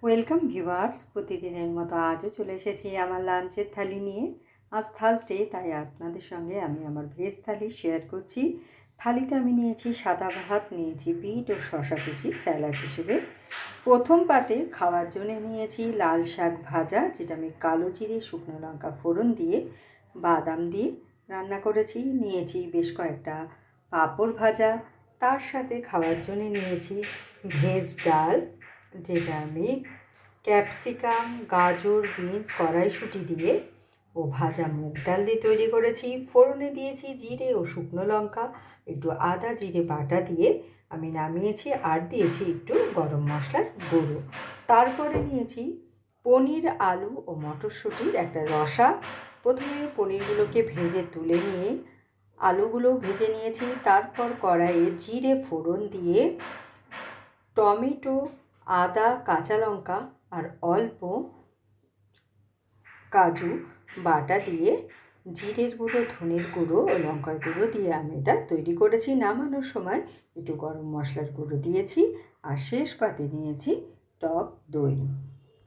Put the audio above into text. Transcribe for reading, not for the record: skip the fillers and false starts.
Welcome viewers, প্রতিদিনের মতো আজও চলে এসেছি আমার লাঞ্চের থালি নিয়ে। আজ থার্সডে, তাই আপনাদের সঙ্গে আমি আমার ভেজ থালি শেয়ার করছি। থালিতে আমি নিয়েছি সাদা ভাত, নিয়েছি বিট ও শশা কুচি স্যালাড হিসেবে। প্রথম পাতে খাওয়ার জন্য নিয়েছি লাল শাক ভাজা, যেটা আমি কালো জিরে শুকনো লঙ্কা ফোড়ন দিয়ে বাদাম দিয়ে রান্না করেছি। নিয়েছি বেশ কয়েকটা পাঁপড় ভাজা। তার সাথে খাওয়ার জন্য নিয়েছি ভেজ ডাল, যেটা আমি ক্যাপসিকাম, গাজর, বিনস, কড়াইশুঁটি দিয়ে ও ভাজা মুগ ডাল দিয়ে তৈরি করেছি। ফোড়নে দিয়েছি জিরে ও শুকনো লঙ্কা, একটু আদা জিরে বাটা দিয়ে আমি নামিয়েছি, আর দিয়েছি একটু গরম মশলার গুঁড়ো। তারপরে নিয়েছি পনির, আলু ও মটরশুঁটির একটা রসা। প্রথমে পনিরগুলোকে ভেজে তুলে নিয়ে আলুগুলো ভেজে নিয়েছি। তারপর কড়াইয়ে জিরে ফোড়ন দিয়ে টমেটো, আদা, কাঁচা লঙ্কা আর অল্প কাজু বাটা দিয়ে জিরের গুঁড়ো, ধনের গুঁড়ো ও লঙ্কার গুঁড়ো দিয়ে আমি এটা তৈরি করেছি। নামানোর সময় একটু গরম মশলার গুঁড়ো দিয়েছি, আর শেষ পাতে নিয়েছি টক দই।